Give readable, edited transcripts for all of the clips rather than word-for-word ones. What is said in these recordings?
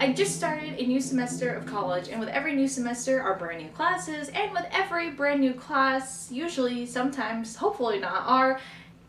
I just started a new semester of college, and with every new semester are brand new classes, and with every brand new class, usually, sometimes, hopefully not, are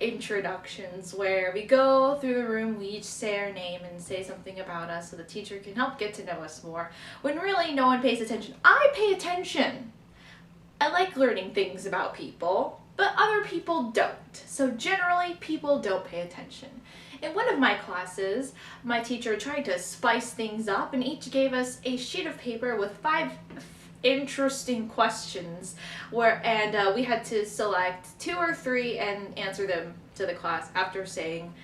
introductions where we go through the room, we each say our name and say something about us so the teacher can help get to know us more, when really no one pays attention. I pay attention! I like learning things about people, but other people don't. So generally, people don't pay attention. In one of my classes, my teacher tried to spice things up and each gave us a sheet of paper with 5 interesting questions and we had to select 2 or 3 and answer them to the class after saying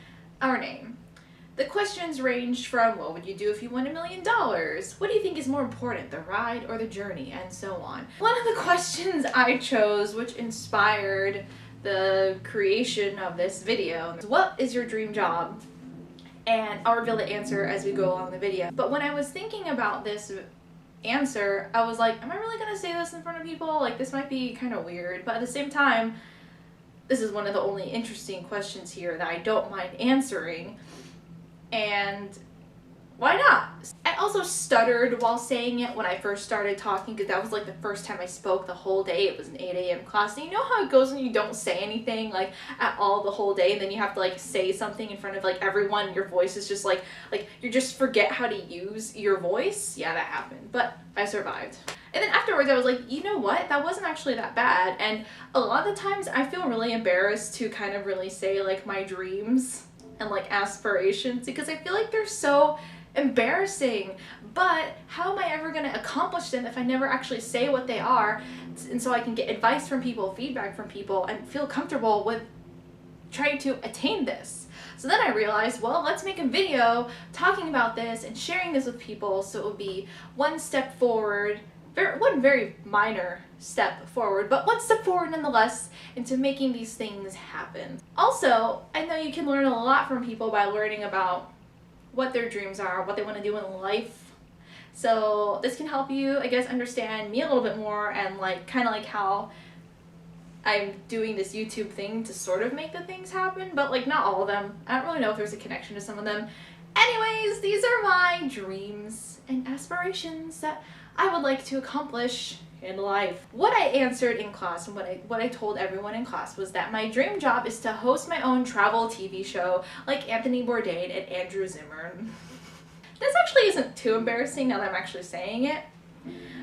our name. The questions ranged from what would you do if you won $1 million? What do you think is more important, the ride or the journey? And so on. One of the questions I chose, which inspired the creation of this video, is what is your dream job? And I'll reveal the answer as we go along the video. But when I was thinking about this answer, I was like, am I really gonna say this in front of people? Like, this might be kind of weird, but at the same time, this is one of the only interesting questions here that I don't mind answering. And why not? I also stuttered while saying it when I first started talking because that was like the first time I spoke the whole day. It was an 8 a.m. class, and you know how it goes when you don't say anything like at all the whole day, and then you have to like say something in front of like everyone, and your voice is just like you just forget how to use your voice. Yeah, that happened, but I survived. And then afterwards I was like, you know what, that wasn't actually that bad. And a lot of the times I feel really embarrassed to kind of really say like my dreams and like aspirations because I feel like they're so embarrassing, but how am I ever going to accomplish them if I never actually say what they are? And so I can get advice from people, feedback from people, and feel comfortable with trying to attain this. So then I realized, well, let's make a video talking about this and sharing this with people so it would be one step forward, one very minor step forward, but one step forward nonetheless into making these things happen. Also, I know you can learn a lot from people by learning about what their dreams are, what they want to do in life. So this can help you, I guess, understand me a little bit more and like kind of like how I'm doing this YouTube thing to sort of make the things happen, but like not all of them. I don't really know if there's a connection to some of them. Anyways, these are my dreams and aspirations that I would like to accomplish in life. What I answered in class and what I told everyone in class was that my dream job is to host my own travel TV show like Anthony Bourdain and Andrew Zimmern. This actually isn't too embarrassing now that I'm actually saying it,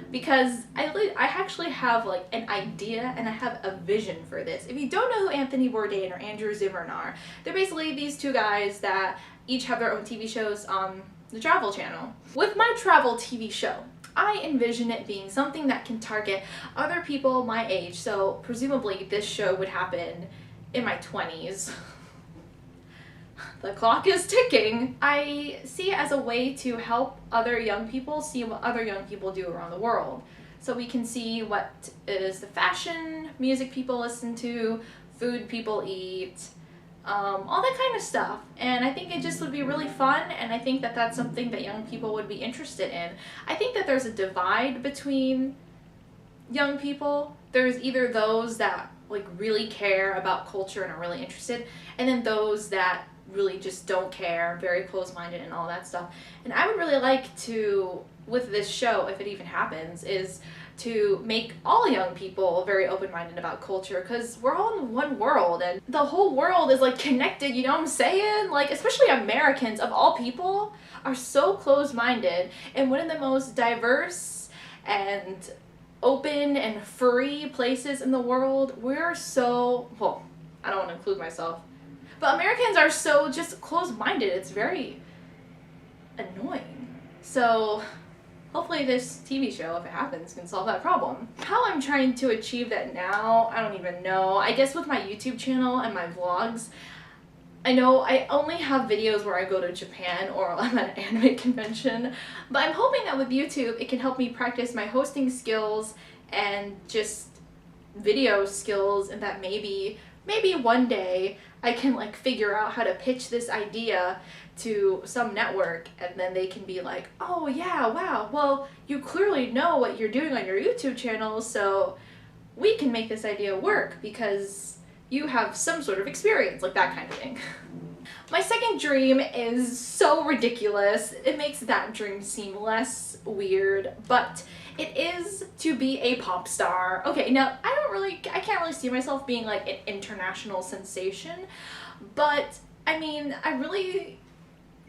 because I actually have like an idea and I have a vision for this. If you don't know who Anthony Bourdain or Andrew Zimmern are, they're basically these 2 guys that each have their own TV shows on the Travel Channel. With my travel TV show, I envision it being something that can target other people my age, so presumably this show would happen in my 20s. The clock is ticking. I see it as a way to help other young people see what other young people do around the world. So we can see what is the fashion, music people listen to, food people eat, all that kind of stuff. And I think it just would be really fun, and I think that that's something that young people would be interested in. I think that there's a divide between young people. There's either those that like really care about culture and are really interested, and then those that really just don't care, very close-minded and all that stuff. And I would really like to, with this show, if it even happens, is to make all young people very open-minded about culture, because we're all in one world and the whole world is like connected, you know what I'm saying? Like, especially Americans, of all people, are so close-minded, and one of the most diverse and open and free places in the world. We're so, well, I don't want to include myself, but Americans are so just close-minded. It's very annoying. So hopefully this TV show, if it happens, can solve that problem. How I'm trying to achieve that now, I don't even know. I guess with my YouTube channel and my vlogs, I know I only have videos where I go to Japan or I'm at an anime convention, but I'm hoping that with YouTube it can help me practice my hosting skills and just video skills, and that maybe one day I can like figure out how to pitch this idea to some network, and then they can be like, oh yeah, wow, well, you clearly know what you're doing on your YouTube channel, so we can make this idea work because you have some sort of experience, like that kind of thing. My second dream is so ridiculous. It makes that dream seem less weird, but it is to be a pop star. Okay, now I can't really see myself being like an international sensation, but I mean,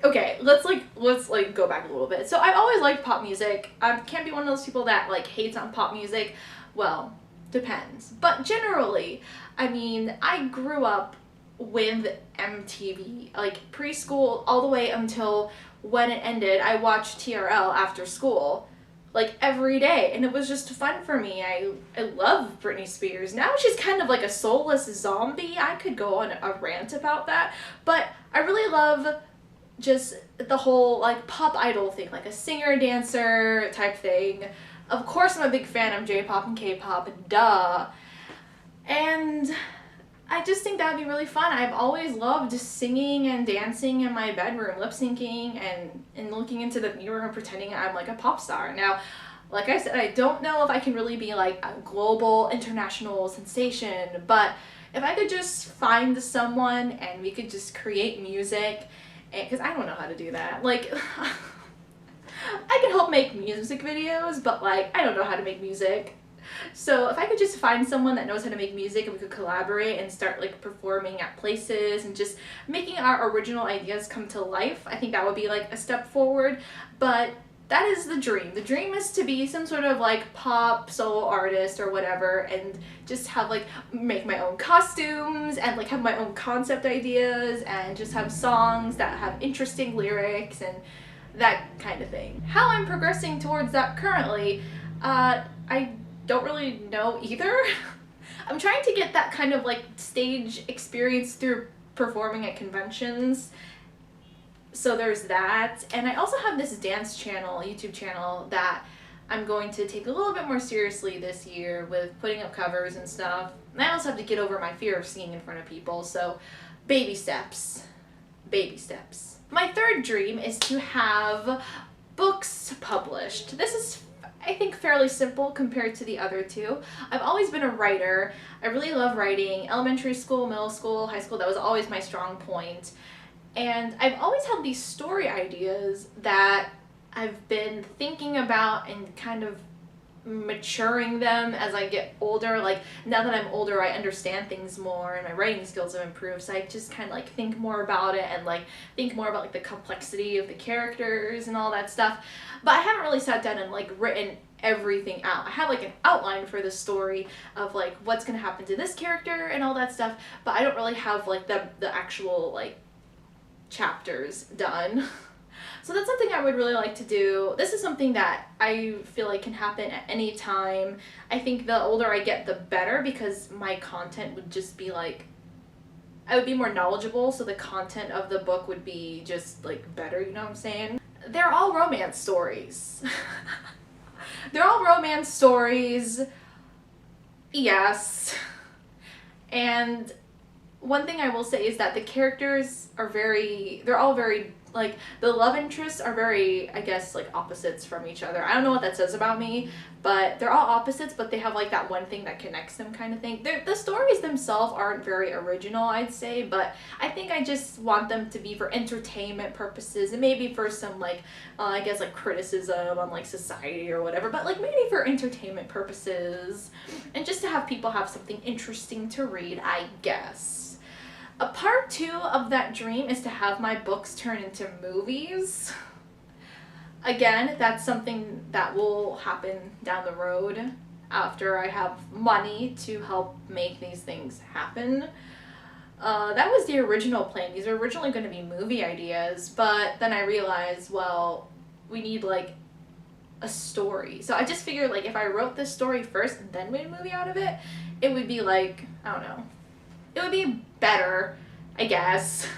okay, let's go back a little bit. So I've always liked pop music. I can't be one of those people that like hates on pop music. Well, depends. But generally, I mean, I grew up with MTV, like preschool all the way until when it ended. I watched TRL after school like every day, and it was just fun for me. I love Britney Spears. Now she's kind of like a soulless zombie. I could go on a rant about that, but I really love just the whole like pop idol thing, like a singer dancer type thing. Of course I'm a big fan of J-pop and K-pop, duh. And I just think that'd be really fun. I've always loved just singing and dancing in my bedroom, lip syncing and looking into the mirror and pretending I'm like a pop star. Now, like I said, I don't know if I can really be like a global, international sensation, but if I could just find someone and we could just create music, because I don't know how to do that. Like, I can help make music videos, but like, I don't know how to make music. So if I could just find someone that knows how to make music and we could collaborate and start like performing at places and just making our original ideas come to life, I think that would be like a step forward. But that is the dream. The dream is to be some sort of like pop solo artist or whatever, and just have like make my own costumes and like have my own concept ideas and just have songs that have interesting lyrics and that kind of thing. How I'm progressing towards that currently, I don't really know either. I'm trying to get that kind of like stage experience through performing at conventions. So there's that. And I also have this dance channel, YouTube channel, that I'm going to take a little bit more seriously this year with putting up covers and stuff. And I also have to get over my fear of singing in front of people. So baby steps. Baby steps. My third dream is to have books published. This is, I think, fairly simple compared to the other two. I've always been a writer. I really love writing. Elementary school, middle school, high school, that was always my strong point. And I've always had these story ideas that I've been thinking about and kind of maturing them as I get older. Like, now that I'm older, I understand things more and my writing skills have improved, so I just kind of like think more about it and like think more about like the complexity of the characters and all that stuff. But I haven't really sat down and like written everything out. I have like an outline for the story of like what's gonna happen to this character and all that stuff, but I don't really have like the actual like chapters done. So that's something I would really like to do. This is something that I feel like can happen at any time. I think the older I get, the better, because my content would just be like, I would be more knowledgeable, so the content of the book would be just like better, you know what I'm saying? They're all romance stories. They're all romance stories, yes. And one thing I will say is that the characters are they're all very, like, the love interests are very, I guess, like, opposites from each other. I don't know what that says about me, but they're all opposites, but they have, like, that one thing that connects them kind of thing. The stories themselves aren't very original, I'd say, but I think I just want them to be for entertainment purposes and maybe for some, like, I guess, like, criticism on, like, society or whatever, but, like, maybe for entertainment purposes and just to have people have something interesting to read, I guess. A part 2 of that dream is to have my books turn into movies. Again, that's something that will happen down the road after I have money to help make these things happen. That was the original plan. These were originally going to be movie ideas, but then I realized, well, we need like a story. So I just figured, like, if I wrote this story first and then made a movie out of it, it would be like, I don't know. It would be better, I guess.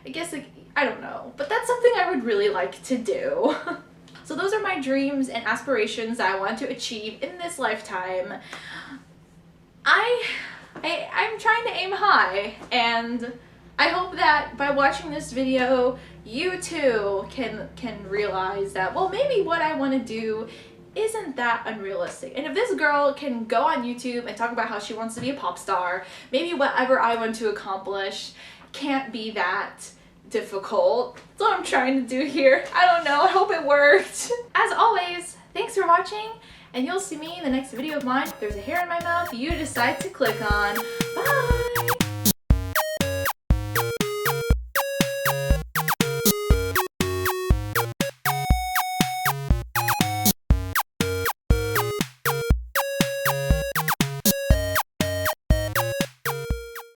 Like, I don't know. But that's something I would really like to do. So those are my dreams and aspirations that I want to achieve in this lifetime. I'm trying to aim high, and I hope that by watching this video, you too can realize that, well, maybe what I want to do isn't that unrealistic. And if this girl can go on YouTube and talk about how she wants to be a pop star, maybe whatever I want to accomplish can't be that difficult. That's what I'm trying to do here. I don't know, I hope it worked. As always, thanks for watching, and you'll see me in the next video of mine. If there's a hair in my mouth you decide to click on. Bye!